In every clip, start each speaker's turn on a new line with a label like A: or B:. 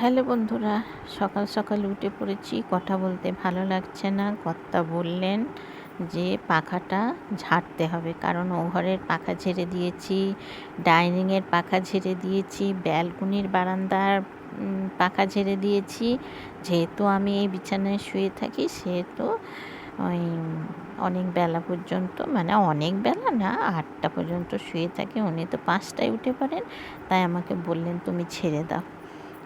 A: Hello বন্ধুরা, সকাল সকাল উঠে পড়েছি। কথা বলতে ভালো লাগছে না। কর্তা বললেন যে পাখাটা ঝাড়তে হবে, কারণ ও ঘরের পাখা ঝেড়ে দিয়েছি, ডাইনিংয়ের পাখা ঝেড়ে দিয়েছি, ব্যালকনির বারান্দার পাখা ঝেড়ে দিয়েছি। যেহেতু আমি এই বিছানায় শুয়ে থাকি, সেহেতু ওই অনেক বেলা পর্যন্ত, মানে অনেক বেলা না, 8টা পর্যন্ত শুয়ে থাকি। উনি তো 5টায় উঠে পড়েন, তাই আমাকে বললেন তুমি ছেড়ে দাও।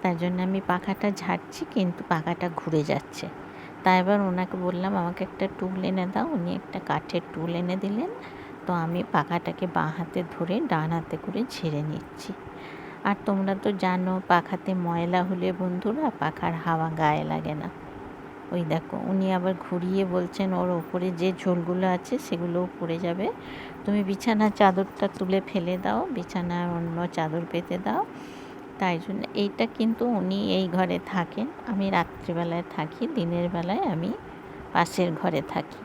A: তার জন্য আমি পাখাটা ঝাড়ছি, কিন্তু পাখাটা ঘুরে যাচ্ছে। তাই এবার ওনাকে বললাম আমাকে একটা টুল এনে দাও। উনি একটা কাঠের টুল এনে দিলেন। তো আমি পাখাটাকে বাঁ হাতে ধরে ডান হাতে করে ঝেড়ে নিচ্ছি। আর তোমরা তো জানো, পাখাতে ময়লা হলে বন্ধুরা পাখার হাওয়া গায়ে লাগে না। ওই দেখো, উনি আবার ঘুরিয়ে বলছেন ওর ওপরে যে ঝোলগুলো আছে সেগুলোও পড়ে যাবে, তুমি বিছানার চাদরটা তুলে ফেলে দাও, বিছানার অন্য চাদর পেতে দাও। তাই জন্য এইটা, কিন্তু উনি এই ঘরে থাকেন, আমি রাত্রিবেলায় থাকি, দিনের বেলায় আমি পাশের ঘরে থাকি।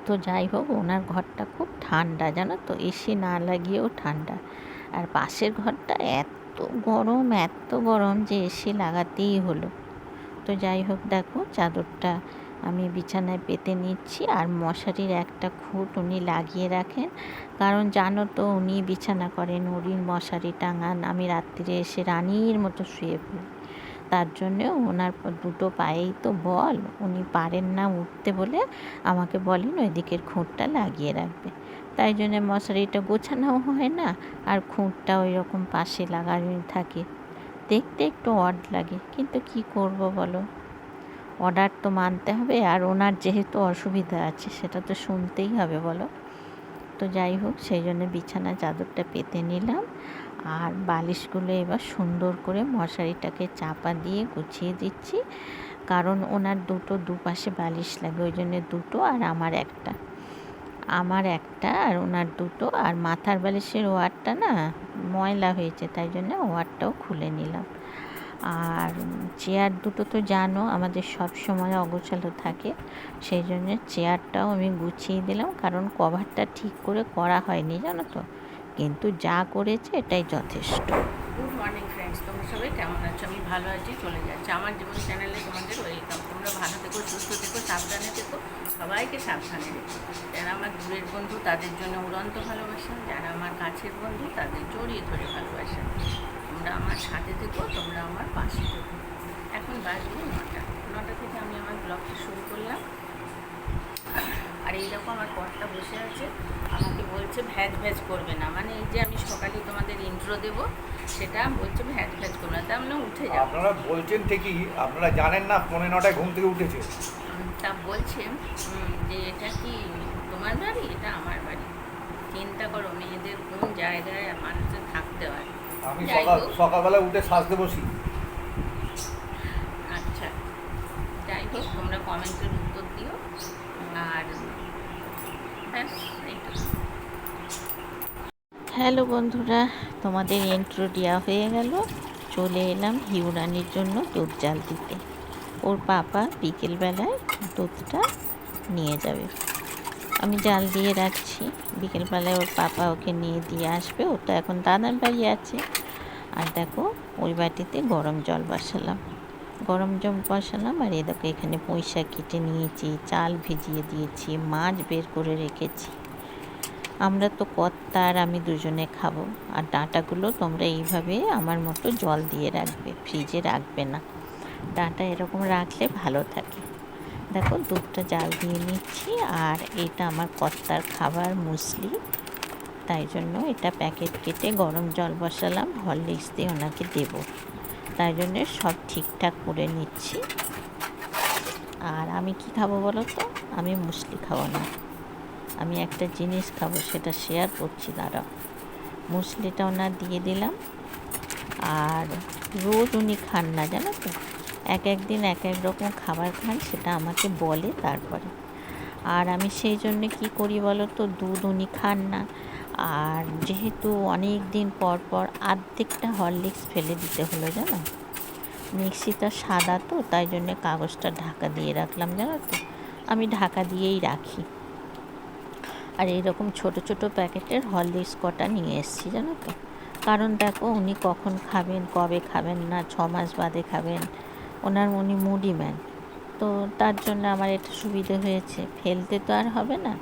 A: তো যাই হোক, ওনার ঘরটা খুব ঠান্ডা, জানো তো, এসি না লাগিয়েও ঠান্ডা। আর পাশের ঘরটা এত গরম যে এসি লাগাতেই হলো। তো যাই হোক, দেখো চাদরটা আমি বিছানায় পেতে নিচ্ছি। আর মশারির একটা খুঁট উনি লাগিয়ে রাখেন, কারণ জানো তো উনি বিছানা করেন, উনি মশারি টাঙান, আমি রাত্রিরে এসে রানীর মতো শুয়ে পড়ি। তার জন্যে ওনার দুটো পায়েই তো বল, উনি পারেন না উঠতে বলে আমাকে বলেন ওই দিকের খুঁটটা লাগিয়ে রাখবে। তাই জন্যে মশারিটা গোছানোও হয় না, আর খুঁটটা ওই রকম পাশে লাগানো থাকে। দেখতে একটু অড লাগে, কিন্তু কি করব বলো, অর্ডার তো মানতে হবে। আর ওনার যেহেতু অসুবিধা আছে, সেটা তো শুনতেই হবে বলো। তো যাই হোক, সেই জন্য বিছানা চাদরটা পেতে নিলাম। আর বালিশগুলো এবার সুন্দর করে মশারিটাকে চাপা দিয়ে গুছিয়ে দিচ্ছি, কারণ ওনার দুপাশে বালিশ লাগে, ওই জন্য দুটো, আর আমার একটা আর ওনার দুটো। আর মাথার বালিশের ওয়ারটা না ময়লা হয়েছে, তাই জন্য ওয়ারটাও খুলে নিলাম। আর চেয়ার দুটো তো জানো আমাদের সব সময় অগোছালো থাকে, সেই জন্য চেয়ারটাও আমি গুছিয়ে দিলাম, কারণ কভারটা ঠিক করে করা হয়নি, জানো তো, কিন্তু যা করেছে এটাই যথেষ্ট।
B: গুড মর্নিং ফ্রেন্ডস, তোমরা সবাই কেমন আছো? আমি ভালো আছি, চলে যাচ্ছে আমার জীবন চ্যানেলে তোমাদের ওয়েলকাম। তোমরা ভালো থেকো, সুস্থ থেকো, সাবধানে থেকো, সবাইকে সাবধানে রেখো। যারা আমার দূরের বন্ধু তাদের জন্য উড়ন্ত ভালোবাসা, যারা আমার কাছের বন্ধু তাদের জড়িয়ে ধরে ভালোবাসা। তোমরা আমার সাথে থেকো, তোমরা আমার পাশে থেকো। এখন বাজবে 9টা থেকে আমি আমার ব্লগটা শুরু করলাম। আর এইরকম আমার কর্তা বসে আছে, আমাকে বলছে ভ্যাজ করবে না, মানে এই যে আমি সকালে তোমাদের ইন্ট্রো দেবো সেটা বলছে ভ্যাজ করবে না, তার মানে উঠে যাও।
C: আপনারা বলছেন ঠিকই, আপনারা জানেন না 9:45 ঘুম থেকে উঠেছে।
B: তা বলছে যে এটা কি তোমার বাড়ি, এটা আমার বাড়ি। চিন্তা করো মেয়েদের কোন জায়গায় মানুষের থাকতে হয়।
C: আমি
B: যাই হোক,
C: সকালবেলা উঠে সাজতে বসি।
B: আচ্ছা, যাই হোক, তোমরা কমেন্টের উত্তর দিও। আর ব্যাস এইটুকু।
A: হ্যালো বন্ধুরা, তোমাদের ইন্ট্রো দেওয়া হয়ে গেল। চলে এলাম হিউরানির জন্য দুধ জাল দিতে। ওর পাপা বিকেলবেলায় দুধটা নিয়ে যাবে, আমি জাল দিয়ে রাখছি। বিকেলবেলায় ওর পাপা ওকে নিয়ে দিয়ে আসবে, ও তো এখন দাদার বাড়ি আছে। আর দেখো, ওই বাটিতে গরম জল বসালাম। আর এই দেখো, এখানে পুঁইশাক কেটে নিয়েছি, চাল ভিজিয়ে দিয়েছি, মাছ বের করে রেখেছি। আমরা তো কর্তা আর আমি দুজনে খাবো। আর ডাঁটাগুলো তোমরা এইভাবে আমার মতো জল দিয়ে রাখবে, ফ্রিজে রাখবে না। ডাঁটা এরকম রাখলে ভালো থাকে। দেখো, দুধটা জাল দিয়ে নিচ্ছি। আর এটা আমার কর্তার খাবার মুসলি, তাই জন্য এটা প্যাকেট কেটে গরম জল বসালাম, হরলিক্স দিয়ে ওনাকে দেবো, তাই জন্য সব ঠিকঠাক করে নিচ্ছি। আর আমি কি খাবো বলো তো, আমি মুসলি খাবো না, আমি একটা জিনিস খাবো, সেটা শেয়ার করছি, দাঁড়াও। মুসলিটা ওনার দিয়ে দিলাম। আর রোজ উনি খান না, জানো তো, এক দিন এক রকম খাবার খান, সেটা আমাকে বলে তারপরে। আর আমি সেই জন্য কি করি বলো তো, দুধ উনি খান না। আর যেহেতু অনেক দিন পর আর্ধেকটা হরলিক্স ফেলে দিতে হলো, জানো, মিক্সিটা সাদা তো, তাই জন্যে কাগজটা ঢাকা দিয়ে রাখলাম, জানো তো, আমি ঢাকা দিয়েই রাখি। আর এইরকম ছোট ছোট প্যাকেটের হরলিক্স কটা নিয়ে এসেছি, জানো তো, কারণ দেখো উনি কখন খাবেন কবে খাবেন না, 6 মাস বাদে খাবেন, উনি মুডি ম্যান। তো তার জন্য আমার এটা সুবিধে হয়েছে, ফেলতে তো আর হবে না।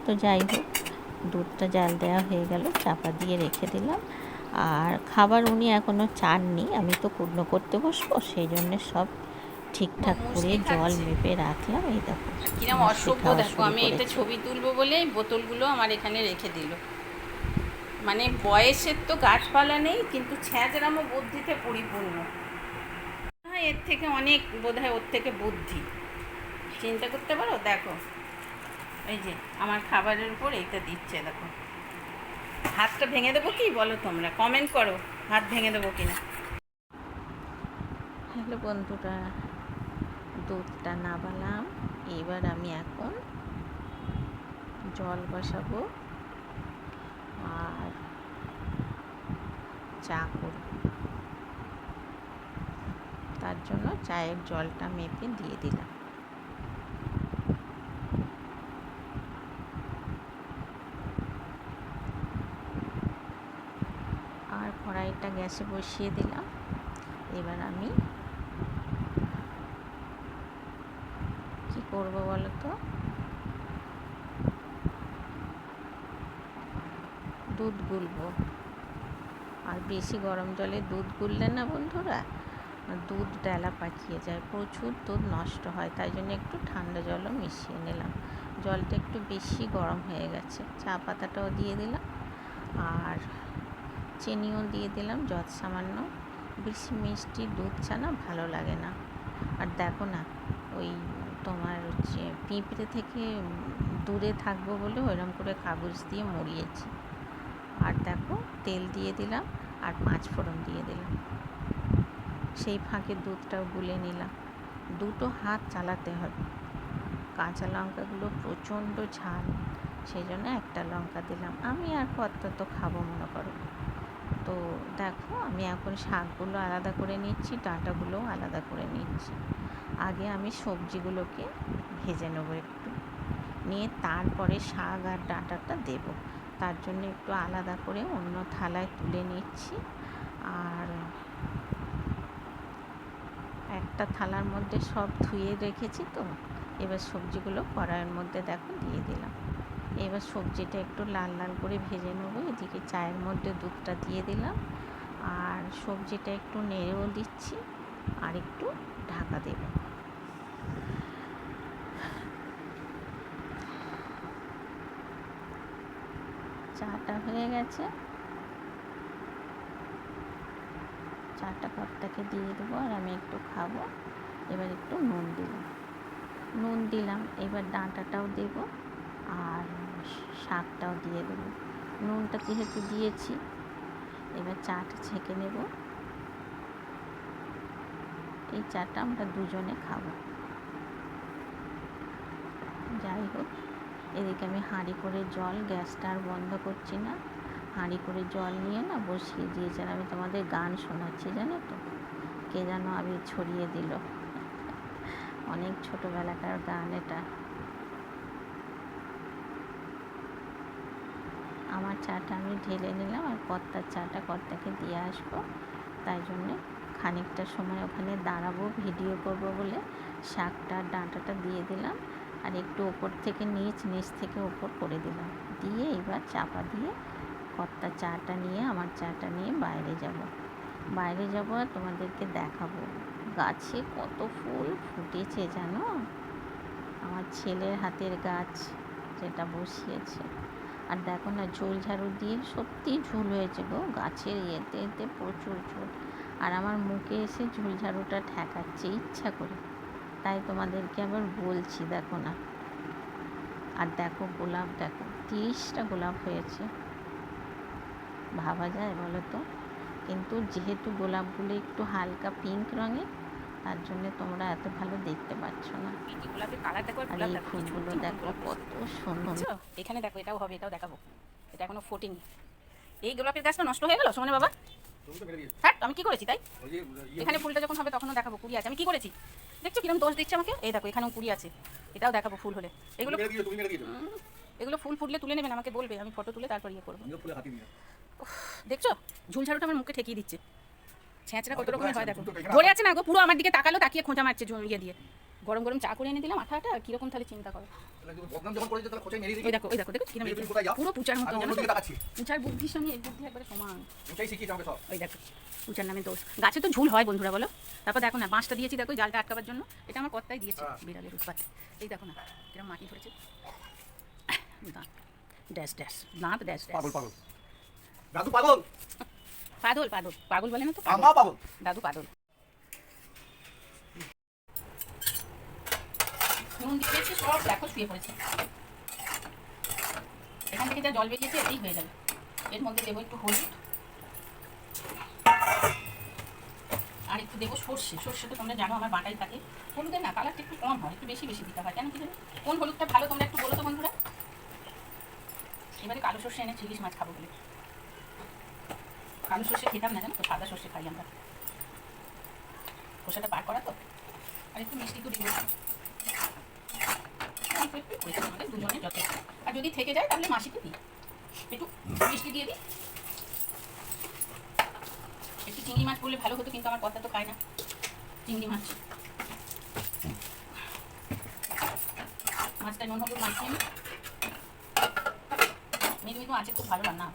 A: তো যাই হোক, দুধটা জাল দেওয়া হয়ে গেল, চাপা দিয়ে রেখে দিলাম। আর খাবার উনি এখনও চাননি, আমি তো পূর্ণ করতে বসবো, সেই জন্য সব ঠিকঠাক করে জল মেপে রাখলাম। এই দেখো
B: কিরম অসভ্য, দেখো আমি এটা ছবি তুলবো বলে বোতলগুলো আমার এখানে রেখে দিল। মানে বয়সের তো গাছপালা নেই, কিন্তু ছ্যাঁচড়ামো বুদ্ধিতে পরিপূর্ণ। হ্যাঁ, এর থেকে অনেক বোধহয় ওর থেকে বুদ্ধি, চিন্তা করতে পারো। দেখো এই যে আমার খাবারের উপর এইটা দিচ্ছে, দেখো। হাতটা ভেঙে দেবো কি বলো তোমরা, কমেন্ট করো হাত ভেঙে দেবো কিনা।
A: হ্যালো বন্ধুরা, দুধটা নামালাম, এবার আমি এখন জল বসাবো আর চা করব। তার জন্য চায়ের জলটা মেপে দিয়ে দিলাম। আর কড়াইটা গ্যাসে বসিয়ে দিলাম। এবার আমি কি করব বলো তো, দুধ গুলবো। আর বেশি গরম জলে দুধ গুললে না বন্ধুরা, দুধ ডেলা পাকিয়ে যায়, প্রচুর দুধ নষ্ট হয়। তাই জন্য একটু ঠান্ডা জলও মিশিয়ে নিলাম। জলটা একটু বেশি গরম হয়ে গেছে। চা পাতাটাও দিয়ে দিলাম আর চিনিও দিয়ে দিলাম যত সামান্য। বেশি মিষ্টি দুধ চা না ভালো লাগে না। আর দেখো না, ওই তোমার হচ্ছে পিঁপড়ে থেকে দূরে থাকবো বলে ওইরকম করে কাগজ দিয়ে মুড়িয়েছি। আর দেখো তেল দিয়ে দিলাম আর 5 ফোড়ন দিয়ে দিলাম। সেই ফাঁকে দুধটাও গুলে নিলাম। দুটো হাত চালাতে হবে। কাঁচা লঙ্কাগুলো প্রচণ্ড ঝাল, সেই জন্য একটা লঙ্কা দিলাম। আমি আর কত তো খাবো মনে করো। তো দেখো আমি এখন শাকগুলো আলাদা করে নিচ্ছি, ডাঁটাগুলোও আলাদা করে নিচ্ছি। আগে আমি সবজিগুলোকে ভেজে নেবো একটু, নিয়ে তারপরে শাক আর ডাঁটাটা দেব। তার জন্য একটু আলাদা করে অন্য থালায় তুলে নিচ্ছি। আর একটা থালার মধ্যে সব ধুয়ে রেখেছি। তো এবার সবজিগুলো কড়াইয়ের মধ্যে দেখো দিয়ে দিলাম। এবার সবজিটা একটু লাল লাল করে ভেজে নেবো। এদিকে চায়ের মধ্যে দুধটা দিয়ে দিলাম আর সবজিটা একটু নেড়েও দিচ্ছি আর একটু ঢাকা দেব। চাটা হয়ে গেছে, চাটা কর্তাকে দিয়ে দেবো আর আমি একটু খাবো। এবার একটু নুন দিলাম। এবার ডাঁটাটাও দেব আর শাকটাও দিয়ে দেবো। নুনটা যেহেতু দিয়েছি, এবার চাটা ছেঁকে নেব। এই চাটা আমরা দুজনে খাবো। যাই হোক, এদিকে আমি হাঁড়ি করে জল, গ্যাসটা আর বন্ধ করছি না, হাঁড়ি করে জল নিয়ে না বসিয়ে দিয়েছি। আর আমি তোমাদের গান শোনাচ্ছি, জানো তো, কে যেন আবির ছড়িয়ে দিল, অনেক ছোটোবেলাকার গান এটা। আমার চাটা আমি ঢেলে নিলাম আর কর্তার চাটা কর্তাকে দিয়ে আসবো। তাই জন্যে খানিকটা সময় ওখানে দাঁড়াবো, ভিডিও করব বলে শাকটা ডাঁটাটা দিয়ে দিলাম আর একটু ওপর থেকে নিচ থেকে ওপর করে দিলাম। দিয়ে এবার চাপা দিয়ে কর্তার চাটা নিয়ে আমার চাটা নিয়ে বাইরে যাব আর তোমাদেরকে দেখাবো গাছে কত ফুল ফুটেছে জানো। আমার ছেলের হাতের গাছ যেটা বসিয়েছে। আর দেখো না, ঝোল ঝাড়ু দিয়ে সত্যি ঝোল হয়েছে গো, গাছের এতে প্রচুর ঝোল। আর আমার মুখে এসে ঝোল ঝাড়ুটা ঠেকাচ্ছে ইচ্ছা করে, তাই তোমাদেরকে আবার বলছি। দেখো না, আর দেখো গোলাপ, দেখো 30টা গোলাপ হয়েছে, ভাবা যায় বলো তো। কিন্তু যেহেতু গোলাপগুলো একটু হালকা পিঙ্ক রঙের, তার জন্য তোমরা এত ভালো দেখতে পাচ্ছ না।
B: গোলাপের কালার দেখো,
A: আর এই ফুলগুলো দেখো কত সুন্দর।
B: এখানে দেখো, এটাও হবে, এটাও দেখাবো। এটা এখনো ফোটেনি। এই গোলাপের গাছটা নষ্ট হয়ে গেল সোমনে বাবা। হ্যাঁ, আমি কি করেছি তাই? এখানে ফুলটা যখন হবে তখনও দেখাবো কুড়ি আছে। আমি কি করেছি দেখছো, কিরকম দোষ দিচ্ছে আমাকে। এই দেখো এখানেও কুড়ি আছে, এটাও দেখাবো ফুল হলে। এগুলো ফুল ফুটলে তুলে নেবেন, আমাকে বলবে, আমি ফটো তুলে তারপর ইয়ে করবো। দেখছো ঝুল ঝাড়ুটা আমার মুখে ঠেকিয়ে দিচ্ছে। ছেঁচড়া কত রকমের হয় দেখো, ধরে আছে না গো, পুরো আমার দিকে তাকালো, তাকিয়ে খোঁজা মারছে ইয়ে দিয়ে। গরম গরম চা করে এনে দিলাম আঠাটা, কিরকম তাহলে চিন্তা করো। ওই দেখো ওই দেখো দেখো কিরকম পুরো পুচার মতো, পুচার বুদ্ধির সঙ্গে এই বুদ্ধি একবারে সমান। ওই দেখো পুচার নামে দোষ। গাছে তো ঝুল হয় বন্ধুরা বলো। তারপর দেখো না বাঁশটা দিয়েছি, দেখো জালটা আটকাবার জন্য, এটা আমার কর্তাই দিয়েছে, বিড়ালের উৎপাত। এই দেখো না কিরকম মাটি ধরেছে, দাঁত ড্যাশ ড্যাশ, দাঁত ড্যাশ ড্যাশ।
C: দাদু পাগল,
B: পাগল পাগল পাগল বলে না তো,
C: পাগল
B: দাদু পাগল। নুন দিয়েছে সব দেখো শুয়ে পড়েছে। এখান থেকে যা জল বেরিয়েছে এতেই হয়ে যাবে। এর মধ্যে দেবো একটু হলুদ আর একটু দেবো সর্ষে। সর্ষে তো তোমরা জানো আমার বাটাই থাকে। হলুদের না কালারটা একটু কম হয়, একটু বেশি বেশি দিতে হয়, কেন কি জানো? কোন হলুদটা ভালো তোমরা একটু বলো তো বন্ধুরা। এবারে কালো সর্ষে এনেছি ইলিশ মাছ খাবো বলে। কালো সর্ষে খেতাম না জানো তো, সাদা সর্ষে খাই আমরা, খোসাটা বার করা তো। আর একটু মিষ্টি তো দিব, আমাদের দুজনের যথেষ্ট। আর যদি থেকে যায় তাহলে মাসিকে দিই, একটু মিষ্টি দিয়ে দিই। একটু চিংড়ি মাছ বললে ভালো হতো, কিন্তু আমার কথা তো খায় না চিংড়ি মাছ। মাছটা নুন হলুদ মাখিয়ে নিই, মেদু মেদু আছে, খুব ভালো রান্না।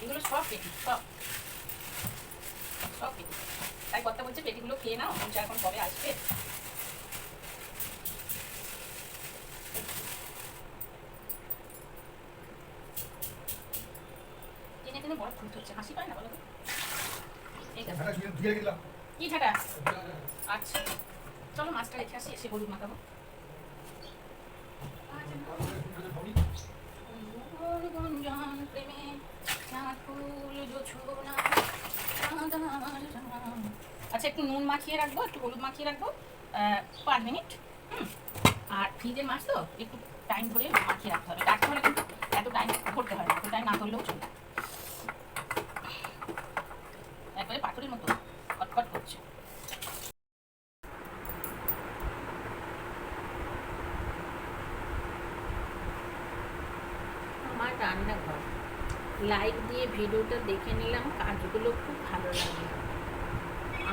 B: এগুলো সব পেটি, সব সব পেটি। তাই কথা বলছে পেটিগুলো খেয়ে নাও, পৌঁছা এখন কবে আসবে। টেনে টেনে বড় ফুট হচ্ছে, হাসি পায় না বলো তো। কি ঠাটা? আচ্ছা চলো মাছটা রেখে আসি, এসে হলুদ মাখাবো। আচ্ছা একটু নুন মাখিয়ে রাখবো, একটু হলুদ মাখিয়ে রাখবো 5 মিনিট। আর ফ্রিজের মাছ তো একটু টাইম ধরে মাখিয়ে রাখতে হবে, রাখতে হলে কিন্তু এত টাইম করতে হয় না, এত টাইম না ধরলেও চলবে। একবারে পাথরের মতো খটখট করছে। আমার রান্নাঘর লাইক দিয়ে ভিডিওটা দেখে নিলাম, কাজগুলো খুব ভালো লাগলো।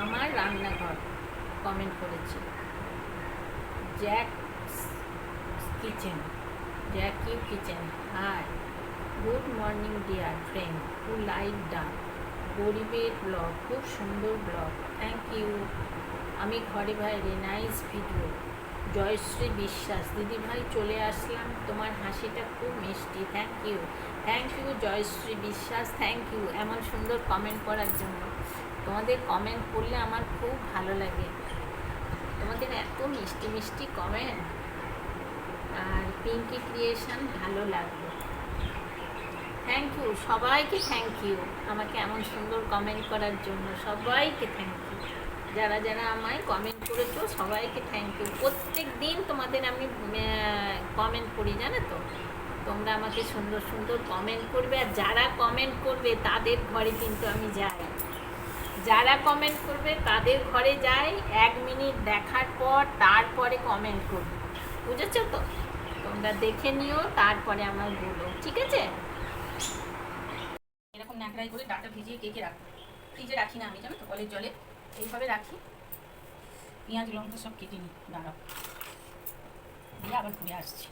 B: আমার রান্নাঘর কমেন্ট করেছে Jack kitchen, Jack you kitchen. Hi good morning dear friend who like the গরিবের ব্লগ, খুব সুন্দর ব্লগ, থ্যাংক ইউ। আমি ঘরে বাইরে নাইস ভিডিও। জয়শ্রী বিশ্বাস, দিদি ভাই চলে আসলাম, তোমার হাসিটা খুব মিষ্টি, থ্যাংক ইউ জয়শ্রী বিশ্বাস, থ্যাংক ইউ এমন সুন্দর কমেন্ট করার জন্য। তোমাদের কমেন্ট করলে আমার খুব ভালো লাগে, তোমাদের এত মিষ্টি মিষ্টি কমেন্ট। আর পিঙ্কি ক্রিয়েশন ভালো লাগলো, থ্যাংক ইউ সবাইকে, থ্যাংক ইউ আমাকে এমন সুন্দর কমেন্ট করার জন্য, সবাইকে থ্যাংক ইউ। যারা যারা আমায় কমেন্ট করেছো সবাইকে থ্যাংক ইউ। প্রত্যেক দিন তোমাদের আমি কমেন্ট করি জানো তো, তোমরা আমাকে সুন্দর সুন্দর কমেন্ট করবে। আর যারা কমেন্ট করবে তাদের ঘরে কিন্তু আমি যাই, যারা কমেন্ট করবে তাদের ঘরে যাই, 1 মিনিট দেখার পর তারপরে কমেন্ট করবে, বুঝেছো তো? তোমরা দেখে নিও তারপরে আমার বলো, ঠিক আছে? এরকম ন্যাকড়াই করে ডাটা ভিজিয়ে কেকে রাখো, ফ্রিজে রাখি না আমি জানো তো, কলের জলে এইভাবে রাখি। পেঁয়াজ লঙ্কা সব কেটে নিই, দাঁড়াও দিয়ে আবার ঘুরে আসছি।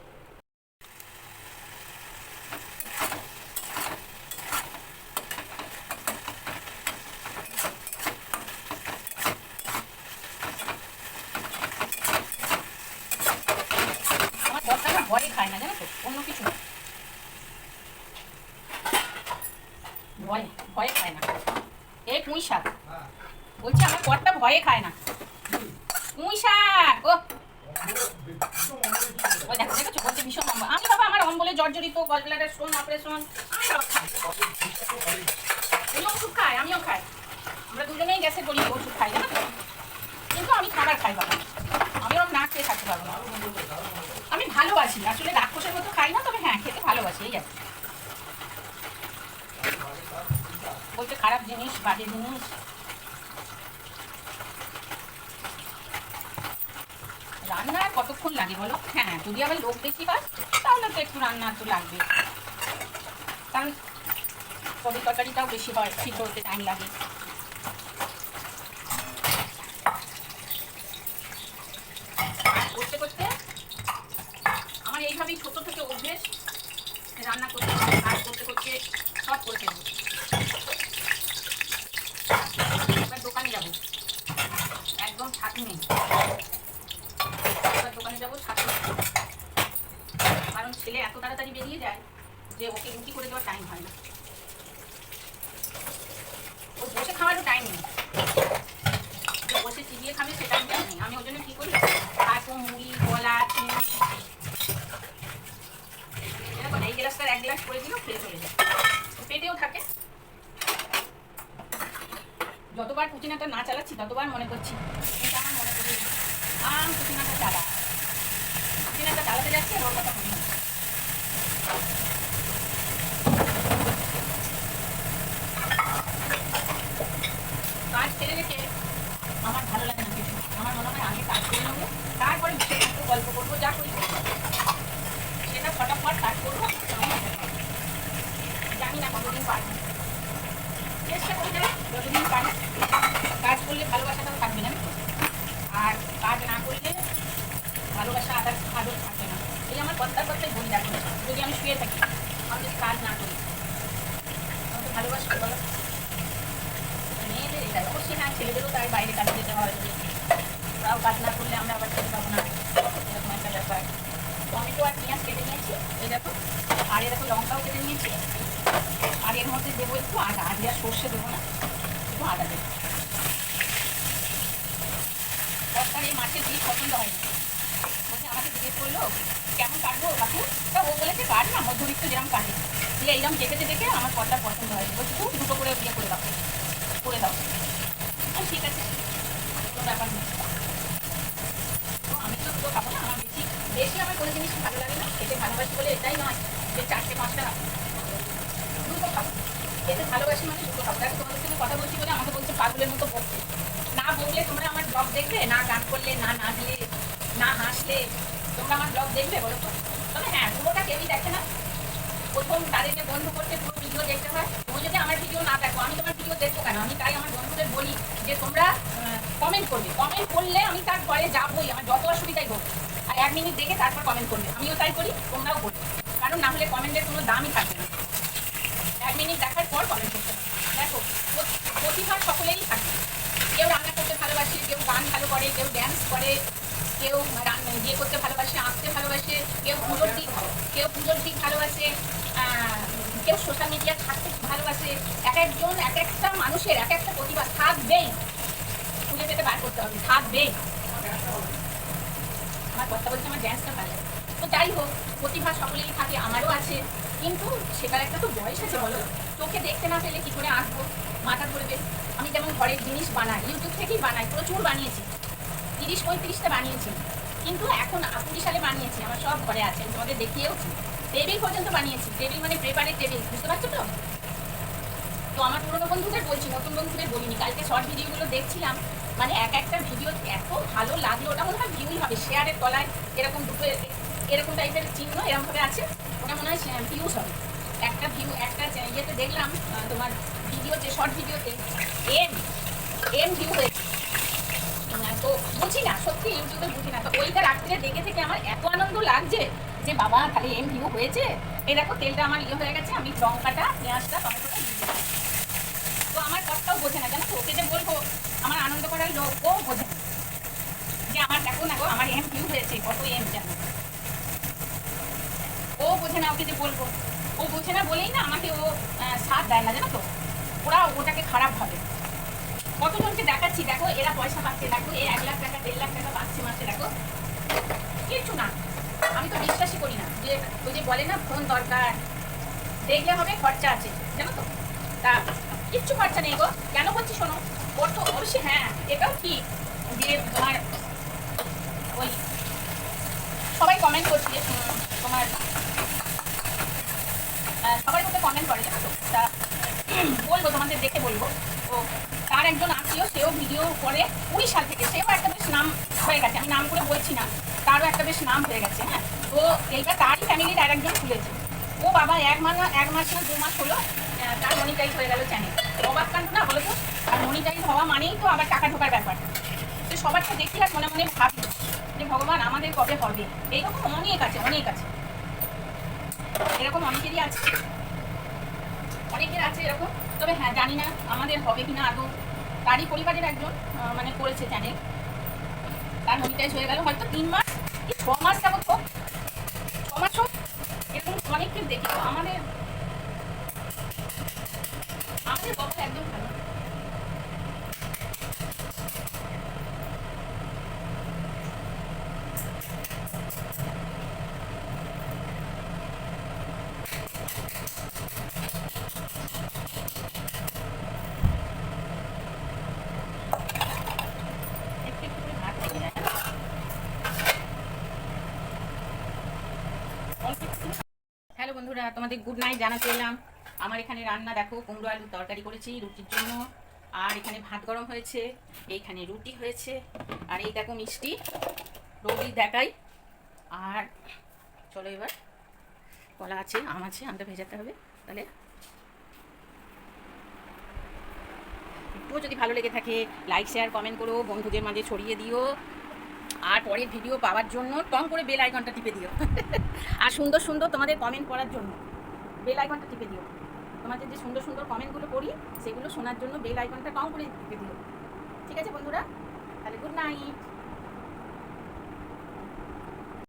B: আমার কথাটা ভয়ে খায় না জানো তো, অন্য কিছু না, ভয়ে ভয়ে খায় না। এই পুঁই শাক বলছি, আমার বরটা ভয়ে খায় না। পুঁই শাক ও ভীষণ অম্বল। আমি বাবা আমার অম্বলে জর্জরিত, গলব্লাডার স্টোন অপারেশন, আমি বাবা খাই, উনি ওষুধ খায়, আমিও খাই, আমরা দুজনেই গ্যাসের গলি ওষুধ খাই, জানো তো। কিন্তু আমি খাবার খাই বাবা, আমি ওরকম না খেয়ে থাকতে পারবো না। আমি ভালোবাসি, আসলে রাক্ষসের মতো খাই না, তবে হ্যাঁ খেতে ভালোবাসি, এই আছে। বলতে খারাপ জিনিস, বাজে জিনিস। রান্না কতক্ষণ লাগে বলো? হ্যাঁ যদি আবার লোক বেশি পাস তাহলে তো একটু রান্না একটু লাগবে, কারণ তবে তরকারিটাও বেশি হয়, সিদ্ধ হতে টাইম লাগে। করতে করতে আমার এইভাবেই ছোট থেকে অভ্যেস রান্না করতে, আর করতে করতে সব করে ফেলবো। এবার দোকানে যাবো, একদম ছাদ নেই, এবার দোকানে যাবো ছাদ নেই, কারণ ছেলে এত তাড়াতাড়ি বেরিয়ে যায় যে ওকে রুটি করে দেওয়ার টাইম হয় না, ও বসে খাওয়ারও টাইম নেই, যে বসে চিবিয়ে খাবে সে টাইমটা নেই। আমি ওই জন্য কী করি, কাকু মুড়ি কলা চিনি এরকম এই গ্লাসটার 1 গ্লাস করে দিলেও খেয়ে চলে যায়, পেটেও থাকে। যতবার কুচিনাটা না চালাচ্ছি ততবার মনে করছি, এটা আমার মনে করি কুচিনাটা চালাতে যাচ্ছি আর ওর কথা মনে হচ্ছে। কাজ ছেড়ে রেখে আমার ভালো লাগে না কিছু, আমার মনে হয় আগে কাজ করে নেবো, তারপরে একটু গল্প করবো, যা করি সেটা ফটাফট কাজ করবো। জানি না কতদিন পারবো, চেষ্টা করে যাবো যতদিন পারি। কাজ করলে ভালোবাসাটাও থাকবে না, আর কাজ না করলে ভালোবাসা আদার থাকবে না। এই আমার কথায় বলি, দেখো যদি আমি শুয়ে থাকি, আমি যদি কাজ না করি আমাকে ভালোবাসতে বলো। মেয়েদের এটাই অবশ্যই, হ্যাঁ ছেলেদেরও তাই বাইরে কাজে যেতে হয়, ওরাও কাজ না করলে আমরা আবার খেতে পাবো না, এরকম একটা ব্যাপার। টমেটো আর পেঁয়াজ কেটে নিয়েছি, এই দেখো, আর এ দেখো লঙ্কাও কেটে নিয়েছি, আর এর মধ্যে দেবো একটু আদা, আজকে আর সর্ষে দেবো না, একটু আদা দেবো। দরকার এই মাছের বীজ পছন্দ হয়নি, বলছে আমাকে জিজ্ঞেস করলো কেমন কাটবো কাকু, তা ও বলেছে কাট না, মধ্যবিত্ত যেরকম কাটে, দিয়ে এইরকম কেটেতে দেখে আমার কর্তার পছন্দ হয়নি, বলছে খুব দুটো করে ইয়ে করে দাও, ঠিক আছে কোনো ব্যাপার নেই। তো আমি তো দুটো খাবো না, আমার বেশি আমার কোনো জিনিস ভালো লাগে না, খেতে ভালোবাসি বলে এটাই নয় যে 4-5টা, দুটো খাবো, খেতে ভালোবাসি মানে দুটো খাবো। দেখো তোমাদের সঙ্গে কথা বলছি বলে আমাকে বলছে পাগলের মতো বলছে, না বললে তোমরা আমার ব্লগ দেখবে, না গান করলে, না নাচলে, না হাসলে তোমরা আমার ব্লগ দেখবে বলো তো? তবে হ্যাঁ পুরোটা কেউই দেখে না, প্রথম তাদেরকে বন্ধু করতে পুরো ভিডিও দেখতে হয়। তুমি যদি আমার ভিডিও না দেখো আমি তোমার ভিডিও দেখবো কেন? আমি তাই আমার বন্ধুদের বলি যে তোমরা কমেন্ট করবে, কমেন্ট করলে আমি তারপরে যাবোই, আমার যত অসুবিধাই হোক, আর 1 মিনিট দেখে তারপর কমেন্ট করবে, আমিও তাই করি, তোমরাও করবে, কারণ না হলে কমেন্টের কোনো দামই থাকবে না। 1 মিনিট দেখার পর কমেন্ট করতে হবে। দেখো প্রতিভা সকলেই থাকে, কেউ রান্না করতে ভালোবাসে, কেউ গান ভালো করে, কেউ ড্যান্স করে, কেউ ইয়ে করতে ভালোবাসে, আঁকতে ভালোবাসে, কেউ পুজোর দিক ভালোবাসে, কেউ সোশ্যাল মিডিয়া থাকতে ভালোবাসে। এক একজন এক একটা মানুষের এক একটা প্রতিভা থাকবেই, খুঁজে পেতে বার করতে হবে, থাকবেই। আমার কথা বলছে আমার ড্যান্সটা ভালো, তো যাই হোক প্রতিভা সকলেই থাকে, আমারও আছে, কিন্তু সেটার একটা তো বয়স আছে বলো, চোখে দেখতে না পেলে কী করে আঁকবো, মাথা ধরবে। আমি যেমন ঘরের জিনিস বানাই, ইউটিউব থেকেই বানাই, প্রচুর বানিয়েছি, 30-35টা বানিয়েছি, কিন্তু এখন 20 সালে বানিয়েছি, আমার সব ঘরে আছে, তোমাদের দেখিয়েওছি, টেবিল পর্যন্ত বানিয়েছি, টেবিল মানে প্রেপারের টেবিল, বুঝতে পারছো তো? তো আমার পুরোনো বন্ধুদের বলছি, নতুন বন্ধুদের বলিনি। কালকে শর্ট ভিডিওগুলো দেখছিলাম, মানে এক একটা ভিডিও এত ভালো লাগলো, ওটা মনে হয় ভিউই হবে, শেয়ারের তলায় এরকম দুটো এরকম টাইপের চিহ্ন এরকমভাবে আছে, ওটা মনে হয় ভিউজ হবে। একটা ইয়েতে দেখলাম তোমার ভিডিওতে, শর্ট ভিডিওতে এম ভিউ হয়েছে, তো বুঝি না সত্যি, ইউটিউবে বুঝি না, তো ওইটা রাত্রে দেখে থেকে আমার এত আনন্দ লাগছে যে বাবা তাহলে এম ভিউ হয়েছে। এই দেখো তেলটা আমার ইয়ে হয়ে গেছে, আমি লঙ্কাটা পেঁয়াজটা টমেটোটা দিয়ে দিচ্ছি। তো আমার কথাও বোঝে না, জানো তো, ওকে যে বলবো আমার আনন্দ করার লোক, ও বোঝে না যে আমার দেখো না গো আমার এম ভিউ হয়েছে, কত এম যেন, ও বোঝে না, ওকে যে বলবো, ও বোঝে না বলেই না আমাকে ও সাথ দেয় না, জানো তো, ওরা ওটাকে খারাপ ভাবে। কতজনকে দেখাচ্ছি, দেখো এরা পয়সা পাচ্ছে, দেখো এ 1 লাখ টাকা 1.5 লাখ টাকা পাচ্ছে মাসে, দেখো কিচ্ছু না, আমি তো বিশ্বাসই করি না। ওই যে বলে না ফোন দরকার, দেখলে হবে খরচা আছে, জানো তো। তা কিচ্ছু খরচা নেই গো। কেন বলছি শোনো, ওর তো অবশ্যই হ্যাঁ এটাও ঠিক যে তোমার ওই সবাই কমেন্ট করছে, তোমার সবাই ওকে কমেন্ট করে, জানো তো। তা বলবো তোমাদের দেখে বলবো, ও তার একজন আত্মীয়, সেও ভিডিও করে 20 সাল থেকে, সেও একটা বেশ নাম হয়ে গেছে, আমি নাম করে বলছি না, তারও একটা বেশ নাম হয়ে গেছে। হ্যাঁ, তো এইটা তারই ফ্যামিলির আর একজন খুলেছে। ও বাবা 1 মাস না 2 মাস হলো তার মনিটাইজ হয়ে গেল চ্যানেল। অবাক কাণ্ড না বলো তো? আর মনিটাইজ হওয়া মানেই তো আবার টাকা ঢোকার ব্যাপার। তো সবারটা দেখি আর মনে মনে ভাবি যে ভগবান আমাদের কবে হবে। এইরকম অনেক আছে, অনেক আছে, এরকম অনেকেরই আছে, অনেকের আছে এরকম। তবে হ্যাঁ জানি না আমাদের হবে কিনা আদৌ। তারই পরিবারের একজন মানে করেছে চ্যানেল, তার মনিটাইজ হয়ে গেল হয়তো 3 মাস কি 6 মাস যাবত হোক, 6 মাস হোক, এরকম অনেককে দেখি। তো আমাদের কথা একদম ভালো। একটু একটু করে ভাত খেয়ে নেয়। হ্যালো বন্ধুরা, তোমাদের গুড নাইট জানাতে এলাম। আমার এখানে রান্না দেখো, কুমড়ো আলুর তরকারি করেছি রুটির জন্য, আর এখানে ভাত গরম হয়েছে, এইখানে রুটি হয়েছে, আর এই দেখো মিষ্টি রোদি দেখাই। আর চলো এবার কলা আছে, আম আছে, আমটা ভেজাতে হবে। তাহলে একটুও যদি ভালো লেগে থাকে লাইক শেয়ার কমেন্ট করো, বন্ধুদের মাঝে ছড়িয়ে দিও, আর পরের ভিডিও পাওয়ার জন্য টং করে বেল আইকনটা টিপে দিও। আর সুন্দর সুন্দর তোমাদের কমেন্ট করার জন্য বেল আইকনটা টিপে দিও। তোমাদের যে সুন্দর সুন্দর কমেন্টগুলো করি সেগুলো শোনার জন্য বেল আইকনটা টং করে টিপে দিও। ঠিক আছে বন্ধুরা, তাহলে গুড নাইট।